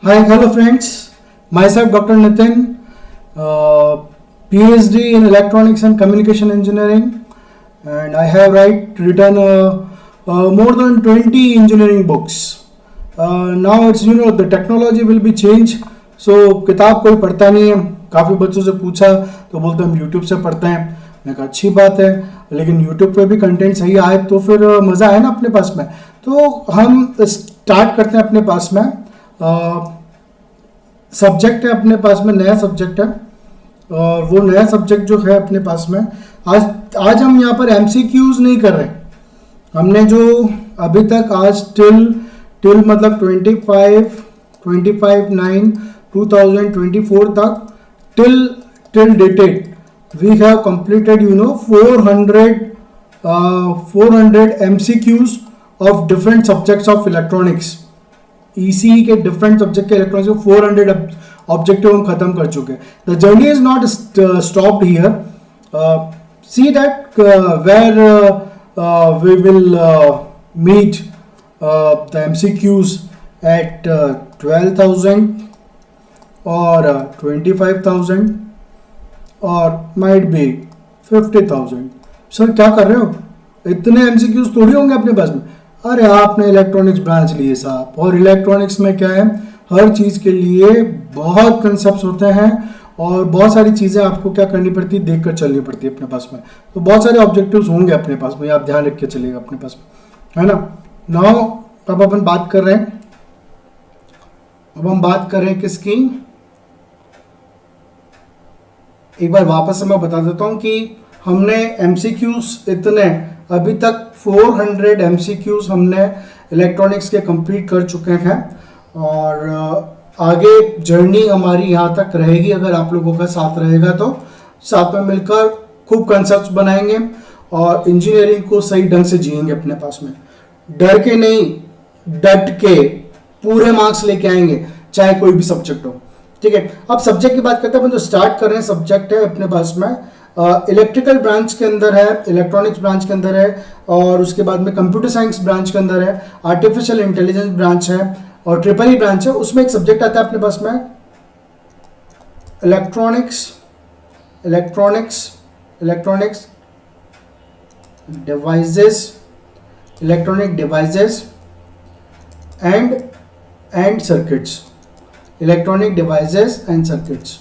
Hi, hello friends. Myself Dr. Nitin, PhD in Electronics and Communication Engineering, and I have written more than 20 engineering books. Now it's the technology will be changed. So किताब कोई पढ़ता नहीं है. काफ़ी बच्चों से पूछा तो बोलते हम YouTube से पढ़ते हैं. मैंने कहा अच्छी बात है, लेकिन YouTube पे भी कंटेंट सही आए तो फिर मज़ा है ना अपने पास में. तो हम स्टार्ट करते हैं अपने पास में. सब्जेक्ट है अपने पास में, नया सब्जेक्ट है, और वो नया सब्जेक्ट जो है अपने पास में आज हम यहाँ पर MCQs नहीं कर रहे. हमने जो अभी तक आज टिल मतलब 25/9/2024 तक till dated we have completed 400 MCQs of different subjects of electronics. ECE के डिफरेंट सब्जेक्ट के इलेक्ट्रॉनिक्स को 400 ऑब्जेक्टिव हम खत्म कर चुके हैं. The journey is not stopped here. See that where we will meet the MCQs at 12,000 और 25,000 और माइट बी 50,000. सर क्या कर रहे हो, इतने MCQs थोड़ी होंगे अपने पास में. अरे आपने इलेक्ट्रॉनिक्स ब्रांच लिए साहब, और इलेक्ट्रॉनिक्स में क्या है, हर चीज़ के लिए बहुत कंसेप्ट होते हैं और बहुत सारी चीज़ें आपको क्या करनी पड़ती है, देख कर चलनी पड़ती है अपने पास में. तो बहुत सारे ऑब्जेक्टिव्स होंगे अपने पास में, आप ध्यान रख के चलिएगा अपने पास में, है ना. नाउ अब अपन बात कर रहे हैं, अब हम बात कर रहे हैं किसकी. एक बार वापस से मैं बता देता हूँ कि हमने MCQs इतने अभी तक 400 MCQs हमने इलेक्ट्रॉनिक्स के कंप्लीट कर चुके हैं, और आगे जर्नी हमारी यहाँ तक रहेगी. अगर आप लोगों का साथ रहेगा तो साथ में मिलकर खूब कंसेप्ट्स बनाएंगे और इंजीनियरिंग को सही ढंग से जिएंगे अपने पास में. डर के नहीं, डट के पूरे मार्क्स लेके आएंगे, चाहे कोई भी सब्जेक्ट हो. ठीक है, अब सब्जेक्ट की बात करते हैं. अपन जो स्टार्ट कर रहे हैं सब्जेक्ट है अपने पास में इलेक्ट्रिकल ब्रांच के अंदर है, इलेक्ट्रॉनिक्स ब्रांच के अंदर है, और उसके बाद में कंप्यूटर साइंस ब्रांच के अंदर है, आर्टिफिशियल इंटेलिजेंस ब्रांच है, और EEE ब्रांच है. उसमें एक सब्जेक्ट आता है अपने पास में electronics devices, electronic devices and circuits, electronic devices and circuits.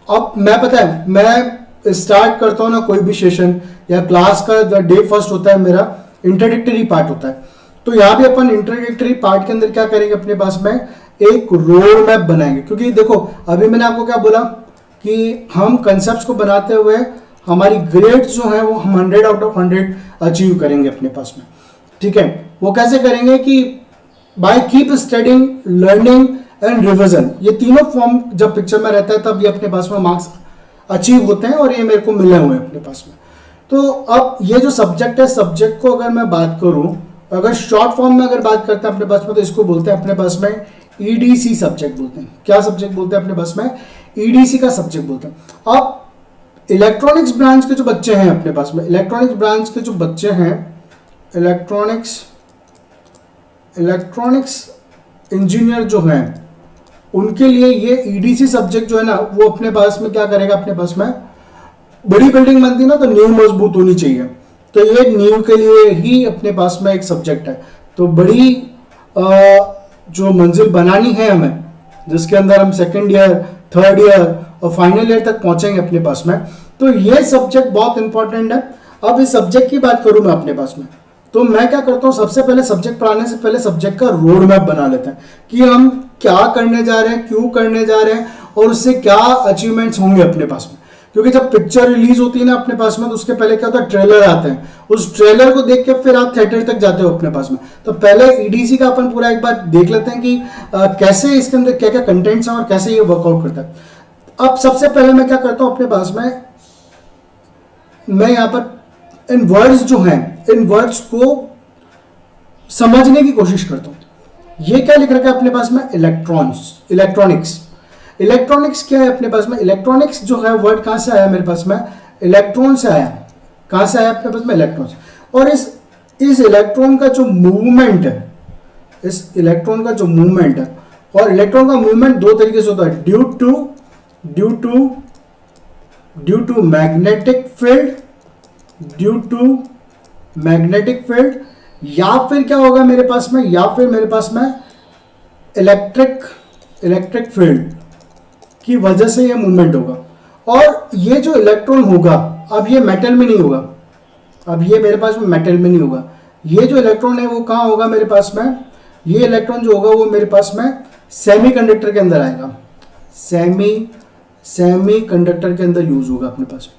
अब मैं पता है मैं स्टार्ट करता हूँ ना कोई भी सेशन या क्लास का, डे फर्स्ट होता है मेरा, इंट्रोडक्टरी पार्ट होता है. तो यहाँ भी अपन इंट्रोडक्टरी पार्ट के अंदर क्या करेंगे, अपने पास में एक रोड मैप बनाएंगे. क्योंकि देखो अभी मैंने आपको क्या बोला कि हम कंसेप्ट्स को बनाते हुए हमारी ग्रेड्स जो है वो हम 100 आउट ऑफ 100 अचीव करेंगे अपने पास में. ठीक है, वो कैसे करेंगे कि by keep studying, learning and revision. ये तीनों फॉर्म जब पिक्चर में रहता है तब ये अपने पास में मार्क्स अचीव होते हैं, और ये मेरे को मिले हुए हैं अपने पास में. तो अब ये जो सब्जेक्ट है, सब्जेक्ट को अगर मैं बात करूं, अगर शॉर्ट फॉर्म में अगर बात करते हैं अपने पास में, तो इसको बोलते हैं अपने पास में EDC सब्जेक्ट बोलते हैं. क्या सब्जेक्ट बोलते हैं अपने पास में, EDC का सब्जेक्ट बोलते हैं. अब इलेक्ट्रॉनिक्स ब्रांच के जो बच्चे हैं अपने पास में, इलेक्ट्रॉनिक्स ब्रांच के जो बच्चे हैं, इलेक्ट्रॉनिक्स इंजीनियर जो हैं, उनके लिए ये EDC सब्जेक्ट जो है ना, वो अपने पास में क्या करेगा, अपने पास में बड़ी बिल्डिंग बनती है ना तो नींव मजबूत होनी चाहिए. तो ये नींव के लिए ही अपने पास में एक सब्जेक्ट है. तो बड़ी जो मंजिल बनानी है हमें, जिसके अंदर हम सेकेंड ईयर, थर्ड ईयर और फाइनल ईयर तक पहुंचेंगे अपने पास में, तो ये सब्जेक्ट बहुत इंपॉर्टेंट है. अब इस सब्जेक्ट की बात करूं मैं अपने पास में, तो मैं क्या करता हूं, सबसे पहले सब्जेक्ट पढ़ाने से पहले सब्जेक्ट का रोड मैप बना लेते हैं कि हम क्या करने जा रहे हैं, क्यों करने जा रहे हैं, और उससे क्या अचीवमेंट्स होंगे अपने पास में. क्योंकि जब पिक्चर रिलीज होती है ना अपने पास में, तो उसके पहले क्या होता है, ट्रेलर आते हैं. उस ट्रेलर को देख के फिर आप थिएटर तक जाते हो अपने पास में. तो पहले EDC का अपन पूरा एक बार देख लेते हैं कि कैसे इसके अंदर क्या क्या कंटेंट्स हैं और कैसे ये वर्कआउट करता है. अब सबसे पहले मैं क्या करता हूँ अपने पास में, मैं यहाँ पर इन वर्ड्स जो हैं, इन वर्ड्स को समझने की कोशिश करता हूँ. ये क्या लिख रखा है अपने पास में, इलेक्ट्रॉनिक्स क्या है अपने पास में. इलेक्ट्रॉनिक्स जो है वर्ड कहाँ से आया मेरे पास में, इलेक्ट्रॉन से आया. कहाँ से आया अपने पास में, इलेक्ट्रॉन. और इस इलेक्ट्रॉन का जो मूवमेंट है, इस इलेक्ट्रॉन का जो मूवमेंट है और इलेक्ट्रॉन का मूवमेंट दो तरीके से होता है, ड्यू टू मैग्नेटिक फील्ड, या फिर क्या होगा मेरे पास में, या फिर मेरे पास में इलेक्ट्रिक फील्ड की वजह से ये मूवमेंट होगा। और ये जो इलेक्ट्रॉन होगा, अब ये मेटल में नहीं होगा, अब ये मेरे पास में मेटल में नहीं होगा, ये जो इलेक्ट्रॉन है वो कहाँ होगा मेरे पास में, ये इलेक्ट्रॉन जो होगा वो मेरे पास में सेमीकंडक्टर के अंदर आएगा, सेमीकंडक्टर के अंदर यूज होगा अपने पास में।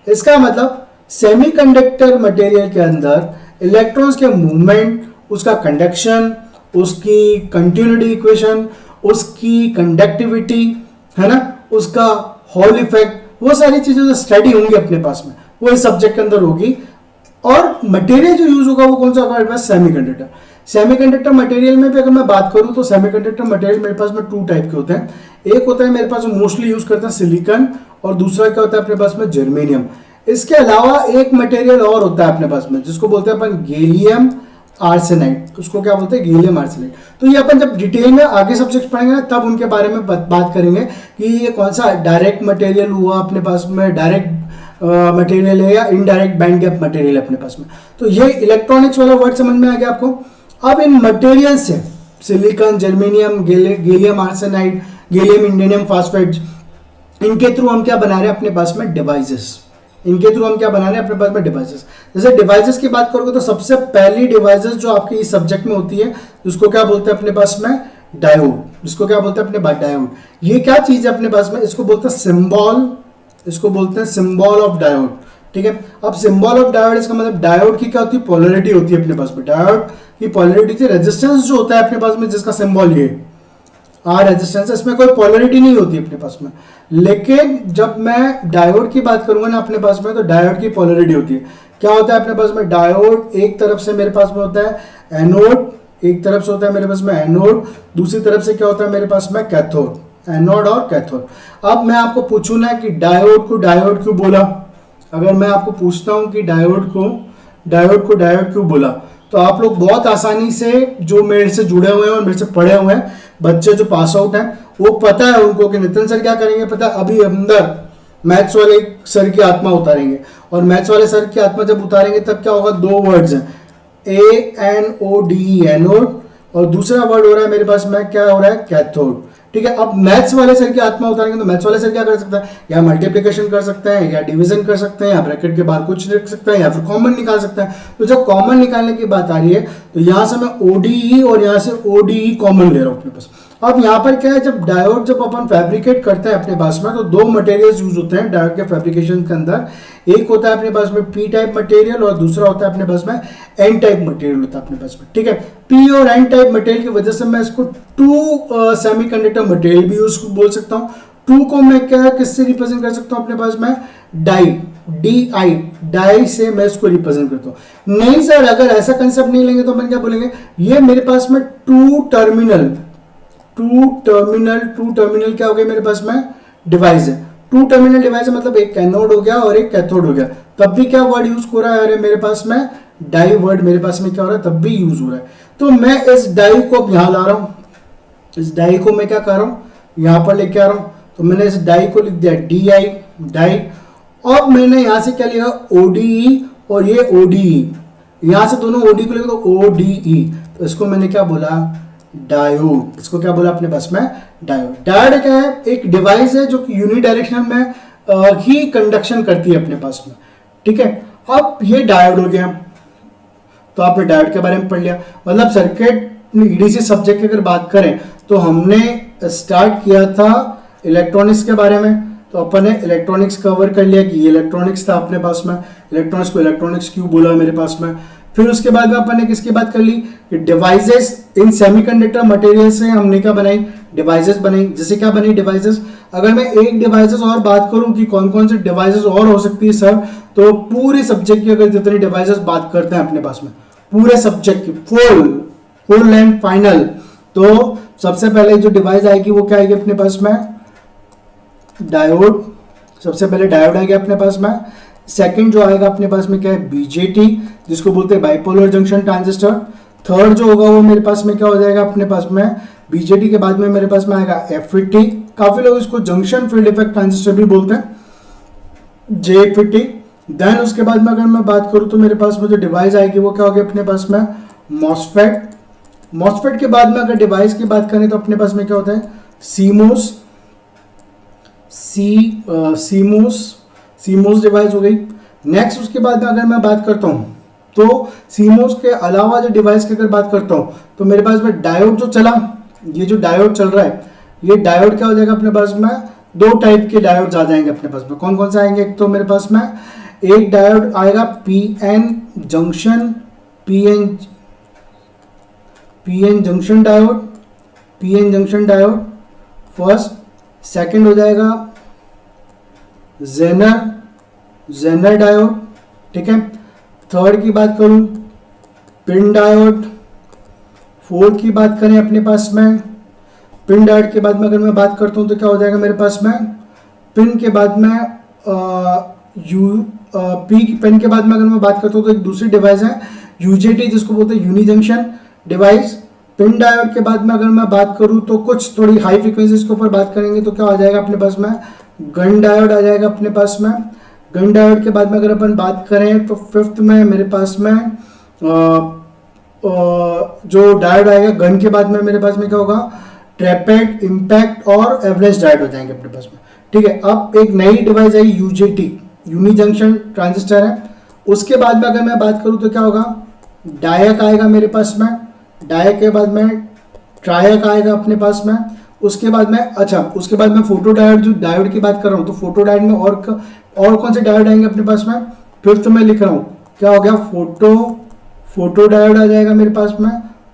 इसका मतलब सेमीकंडक्टर मटेरियल के अंदर इलेक्ट्रॉन्स के मूवमेंट, उसका कंडक्शन, उसकी कंटिन्यूटी इक्वेशन, उसकी कंडक्टिविटी, है ना, उसका हॉल इफेक्ट, वो सारी चीजें जो स्टडी होंगी अपने पास में वो इस सब्जेक्ट के अंदर होगी। और मटेरियल जो यूज होगा वो कौन सा होगा, सेमीकंडक्टर। सेमीकंडक्टर मटेरियल में भी अगर मैं बात करूं तो सेमीकंडक्टर मटेरियल मेरे पास में टू टाइप के होते हैं। एक होता है मेरे पास मोस्टली यूज करते हैं सिलिकॉन, और दूसरा क्या होता है अपने पास में जर्मेनियम। इसके अलावा एक मटेरियल और होता है अपने पास में जिसको बोलते हैं अपन गैलियम आर्सेनाइड, उसको क्या बोलते हैं, गैलियम आर्सेनाइड। तो ये अपन जब डिटेल में आगे सब्जेक्ट पढ़ेंगे ना तब उनके बारे में बात करेंगे कि ये कौन सा डायरेक्ट मटेरियल हुआ अपने पास में, डायरेक्ट मटेरियल है या इनडायरेक्ट बैंड गैप मटेरियल अपने पास में। तो ये इलेक्ट्रॉनिक्स वाला वर्ड समझ में आ गया आपको। अब इन मटेरियल से silicon, germanium, gallium arsenide, gallium indium phosphate, इनके थ्रू हम क्या बना रहे हैं अपने पास में, डिवाइसेस। इनके थ्रू हम क्या बना रहे हैं अपने पास में, डिवाइसेस। जैसे डिवाइसेस की बात करोगे तो सबसे पहली डिवाइसेस जो आपके इस सब्जेक्ट में होती है उसको क्या बोलते हैं अपने पास में, डायोड। इसको क्या बोलते हैं अपने पास, डायोड। ये क्या चीज है अपने पास में, इसको बोलते हैं सिंबल, इसको बोलते हैं सिंबल ऑफ डायोड। ठीक है, अब सिंबल ऑफ डायोड इसका मतलब डायोड की क्या होती है, पोलैरिटी होती है अपने पास में। डायोड की पोलैरिटी थी, रेजिस्टेंस जो होता है अपने पास में जिसका सिंबल ये आर रेजिस्टेंस, इसमें कोई पोलैरिटी नहीं होती अपने पास में। लेकिन जब मैं डायोड की बात करूंगा ना अपने पास में तो डायोड की पोलैरिटी होती है। क्या होता है अपने पास में, डायोड एक तरफ से मेरे पास में होता है एनोड, एक तरफ से होता है मेरे पास में एनोड, दूसरी तरफ से क्या होता है मेरे पास में कैथोड, एनोड और कैथोड। अब मैं आपको पूछूं ना कि डायोड को डायोड क्यों बोला, अगर मैं आपको पूछता हूं कि डायोड को डायोड क्यों बोला, तो आप लोग बहुत आसानी से, जो मेरे से जुड़े हुए हैं और मेरे से पढ़े हुए हैं बच्चे जो पास आउट हैं, वो पता है उनको कि नितिन सर क्या करेंगे, पता है अभी अंदर मैथ्स वाले सर की आत्मा उतारेंगे। और मैथ्स वाले सर की आत्मा जब उतारेंगे तब क्या होगा, दो वर्ड्स हैं, ANODE एनोड, और दूसरा वर्ड हो रहा है मेरे पास में क्या हो रहा है, कैथोड। ठीक है, अब मैथ्स वाले सर की आत्मा उतारेंगे तो मैथ्स वाले सर क्या कर सकते हैं, या मल्टीप्लिकेशन कर सकते हैं, या डिवीजन कर सकते हैं, या ब्रैकेट के बाहर कुछ रख सकते हैं, या फिर कॉमन निकाल सकते हैं। तो जब कॉमन निकालने की बात आ रही है तो यहां से मैं ODE और यहां से ODE कॉमन ले रहा हूं अपने पास। अब यहाँ पर क्या है, जब डायोड जब अपन फैब्रिकेट करते हैं अपने पास में तो दो मटेरियल्स यूज होते हैं डायोड के फैब्रिकेशन के अंदर। एक होता है अपने पास में P टाइप मटेरियल और दूसरा होता है अपने पास में N टाइप मटेरियल होता है अपने पास में। ठीक है, P और N टाइप मटेरियल की वजह से मैं इसको टू सेमीकंडक्टर मटेरियल भी यूज बोल सकता हूँ। टू को मैं क्या किससे रिप्रेजेंट कर सकता हूँ अपने पास में, डाई, डाई से मैं इसको रिप्रेजेंट करता हूँ। नहीं सर, अगर ऐसा कंसेप्ट नहीं लेंगे तो अपन क्या बोलेंगे, ये मेरे पास में टू टर्मिनल क्या हो गया मेरे पास में, डिवाइस है। टू टर्मिनल डिवाइस है मतलब एक एनोड हो गया और एक कैथोड हो गया। तब भी क्या वर्ड यूज हो रहा है, अरे मेरे पास में डाई वर्ड मेरे पास में क्या हो रहा है, तब भी यूज हो रहा है। तो मैं इस डाई को अब यहां ला रहा हूं, इस डाई को मैं क्या कर रहा हूं, यहां पर लेके आ रहा हूं। तो मैंने इस डाई को लिख दिया DI, डाई। और मैंने यहां से क्या लिखा, ODE और ये ODE, यहां से दोनों ODE को लिखा तो ODE। तो इसको मैंने क्या बोला, डायोड। इसको क्या बोला अपने पास में, डायोड। डायोड क्या है, एक डिवाइस है जो कि यूनिडायरेक्शनल में ही कंडक्शन करती है अपने पास में। ठीक है, अब ये डायोड हो गया, तो आपने डायोड के बारे में पढ़ लिया। मतलब सर्किट EDC सब्जेक्ट की अगर बात करें तो हमने स्टार्ट किया था इलेक्ट्रॉनिक्स के बारे में, तो अपन ने इलेक्ट्रॉनिक्स कवर कर लिया कि ये इलेक्ट्रॉनिक्स था अपने पास में, इलेक्ट्रॉनिक्स को इलेक्ट्रॉनिक्स क्यों बोला मेरे पास में। फिर उसके बाद में अपन ने किसकी बात कर ली कि डिवाइसेस इन सेमीकंडक्टर मटेरियल से हमने क्या बनाई, डिवाइसेस बनाई। जैसे क्या बनी डिवाइसेस, अगर मैं एक डिवाइसेस और बात करूं कि कौन कौन से डिवाइसेस और हो सकती है सर, तो पूरे सब्जेक्ट की अगर जितनी डिवाइसेस बात करते हैं अपने पास में, पूरे सब्जेक्ट की फुल एंड फाइनल, तो सबसे पहले जो डिवाइस आएगी वो क्या आएगी अपने पास में, डायोड। सबसे पहले डायोड आएगा अपने पास में। सेकंड जो आएगा अपने पास में क्या है, BJT, जिसको बोलते हैं बाइपोलर जंक्शन ट्रांजिस्टर। थर्ड जो होगा वो मेरे पास में क्या हो जाएगा अपने पास में, बीजेटी के बाद में मेरे पास में आएगा एफईटी। काफी लोग इसको जंक्शन फील्ड इफेक्ट ट्रांजिस्टर भी बोलते हैं, जेएफईटी। देन उसके बाद में अगर मैं बात करूं तो मेरे पास में जो डिवाइस आएगी वो क्या होगी अपने पास में, मॉसफेट। मॉसफेट के बाद में अगर डिवाइस की बात करें तो अपने पास में क्या होता है, सीमोस। सीमोस डिवाइस हो गई। नेक्स्ट उसके बाद में अगर मैं बात करता हूं तो सीमोस के अलावा जो डिवाइस की अगर बात करता हूं तो मेरे पास में डायोड जो चला, ये जो डायोड चल रहा है, ये डायोड क्या हो जाएगा अपने पास में, दो टाइप के डायोड्स आ जाएंगे अपने पास में। कौन कौन से आएंगे, एक तो मेरे पास में एक डायोड आएगा PN junction, PN junction diode, PN junction diode first. Second हो जाएगा जेनर डायोड, ठीक है। थर्ड की बात करूं पिन डायोड। फोर्थ की बात करें अपने पास में पिन डायोड के बाद में अगर मैं बात करता हूं तो क्या हो जाएगा मेरे पास में, पिन के बाद में पिन के बाद में अगर मैं बात करता हूं तो एक दूसरी डिवाइस है यूजेटी, जिसको बोलते हैं uni junction device. Pin diode के बाद में अगर मैं बात करूं तो कुछ थोड़ी हाई फ्रीक्वेंसीज के ऊपर बात करेंगे तो क्या आ जाएगा अपने पास में, गन डायोड आ जाएगा अपने पास में। गन डायोड के बाद में अगर अपन बात करें तो फिफ्थ में मेरे पास में जो डायोड आएगा गन के बाद में मेरे पास में क्या होगा, ट्रैपेड, इम्पैक्ट और एवरेज डायोड हो जाएंगे अपने पास में, ठीक है। अब एक नई डिवाइस आई यूजेटी, यूनि जंक्शन ट्रांजिस्टर है। उसके बाद में अगर मैं बात करूं तो क्या होगा, डायक आएगा मेरे पास में, डायक के बाद में ट्रायक आएगा अपने पास में। उसके बाद में उसके बाद में फोटो डायोड, जो डायोड की बात कर रहा हूँ तो फोटो डायोड में और कौन से डायोड आएंगे अपने पास में, फिफ्थ में लिख रहा हूँ क्या हो गया, फोटो डायोड आ जाएगा मेरे पास में।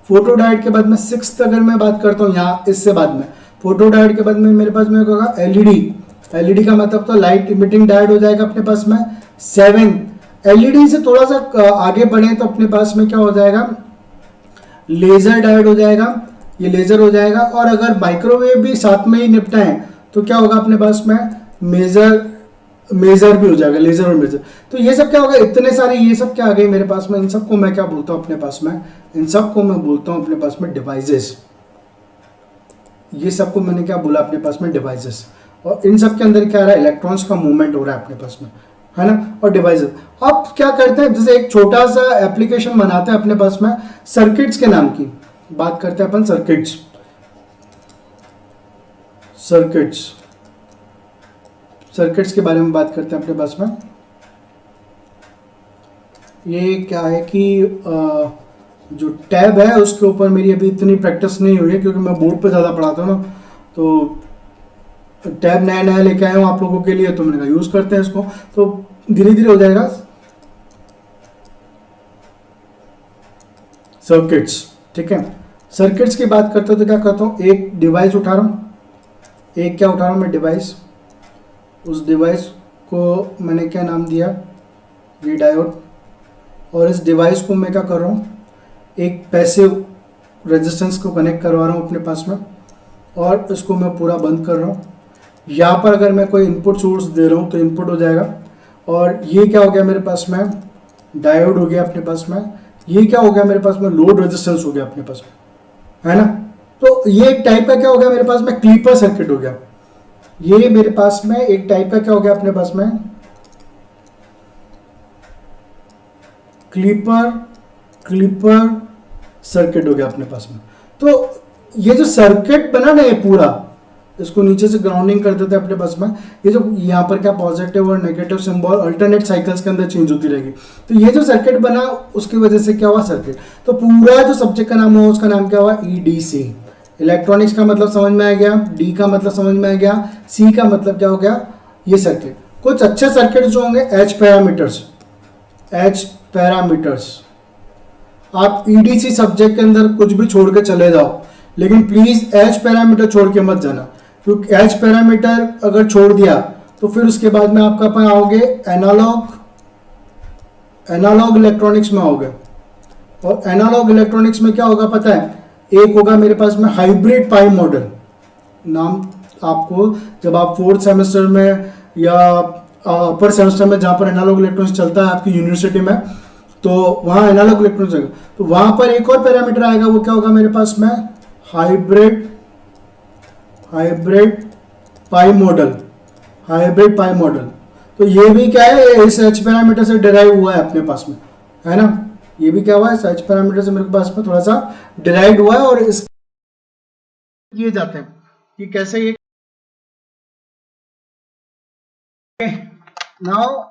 फोटो डायोड के बाद में सिक्स्थ अगर मैं बात करता हूँ यहाँ इससे बाद में, फोटो डायोड के बाद में मेरे पास में होगा एलईडी का मतलब तो लाइट इमिटिंग डायोड हो जाएगा अपने पास में। सेवन एलईडी से थोड़ा सा आगे बढ़े तो अपने पास में क्या हो जाएगा, लेजर डायोड हो जाएगा, ये लेजर हो जाएगा। और अगर माइक्रोवेव भी साथ में ही निपटाएं तो क्या होगा अपने पास में, मेजर भी हो जाएगा, लेजर और मेजर। तो ये सब क्या होगा, इतने सारे ये सब क्या आ गए मेरे पास में, इन सबको मैं क्या बोलता हूँ अपने पास में, इन सबको मैं बोलता हूँ अपने पास में डिवाइसेस। ये सबको मैंने क्या बोला अपने पास में, डिवाइसेस। और इन सब के अंदर क्या रहा है, इलेक्ट्रॉन्स का मूवमेंट हो रहा है अपने पास में, है ना। और डिवाइसेस अब क्या करते हैं, जैसे एक छोटा सा एप्लीकेशन बनाते हैं अपने पास में, सर्किट्स के नाम की बात करते हैं अपन, सर्किट्स के बारे में बात करते हैं अपने पास में। ये क्या है कि जो टैब है उसके ऊपर मेरी अभी इतनी प्रैक्टिस नहीं हुई है क्योंकि मैं बोर्ड पे ज़्यादा पढ़ाता हूँ ना, तो टैब नया लेके आया हूँ आप लोगों के लिए, तो मैंने कहा यूज़ करते हैं इसको, तो धीरे धीरे हो जाएगा। सर्किट्स, ठीक है। सर्किट्स की बात करते हो तो क्या करता हूँ, एक डिवाइस उठा रहा हूँ, एक क्या उठा रहा हूँ मैं, डिवाइस। उस डिवाइस को मैंने क्या नाम दिया, ये डायोड। और इस डिवाइस को मैं क्या कर रहा हूँ, एक पैसिव रेजिस्टेंस को कनेक्ट करवा रहा हूँ अपने पास में, और इसको मैं पूरा बंद कर रहा हूँ। यहाँ पर अगर मैं कोई इनपुट सोर्स दे रहा हूँ तो इनपुट हो जाएगा। और ये क्या हो गया मेरे पास में, डायोड हो गया अपने पास में। ये क्या हो गया मेरे पास में, लोड रेजिस्टेंस हो गया अपने पास में, है ना। तो ये एक टाइप का क्या हो गया मेरे पास में, क्लीपर सर्किट हो गया। ये मेरे पास में एक टाइप का क्या हो गया अपने पास में, क्लीपर सर्किट हो गया अपने पास में। तो ये जो सर्किट बना ना, ये पूरा, इसको नीचे से ग्राउंडिंग कर देते हैं अपने पास में। ये जो यहाँ पर क्या पॉजिटिव और नेगेटिव सिंबल अल्टरनेट साइकिल्स के अंदर चेंज होती रहेगी। तो ये जो सर्किट बना उसकी वजह से क्या हुआ, सर्किट। तो पूरा जो सब्जेक्ट का नाम हुआ उसका नाम क्या हुआ, ईडीसी। इलेक्ट्रॉनिक्स का मतलब समझ में आ गया, डी का मतलब समझ में आ गया, सी का मतलब क्या हो गया, ये सर्किट। कुछ अच्छे सर्किट जो होंगे, एच पैरामीटर्स। आप ईडीसी सब्जेक्ट के अंदर कुछ भी छोड़ के चले जाओ, लेकिन प्लीज एच पैरामीटर छोड़ के मत जाना, क्योंकि एच पैरामीटर अगर छोड़ दिया तो फिर उसके बाद में आपका अपन आओगे एनालॉग इलेक्ट्रॉनिक्स में आओगे। और एनालॉग इलेक्ट्रॉनिक्स में क्या होगा पता है, एक होगा मेरे पास में हाइब्रिड पाई मॉडल। नाम आपको जब आप फोर्थ सेमेस्टर में या अपर सेमेस्टर में, जहाँ पर एनालॉग इलेक्ट्रॉनिक्स चलता है आपकी यूनिवर्सिटी में, तो वहां एनालॉग इलेक्ट्रॉनिक्स आएगा। तो वहां पर एक और पैरामीटर आएगा, वो क्या होगा मेरे पास में, hybrid pi model, hybrid pi model. तो ये भी क्या है, ये इस एच पैरामीटर से डिराइव हुआ है अपने पास में, है ना। ये भी क्या हुआ है, इस एच पैरामीटर से मेरे पास में थोड़ा सा डिराइव हुआ है। और इस किए जाते हैं कि कैसे ये नाउ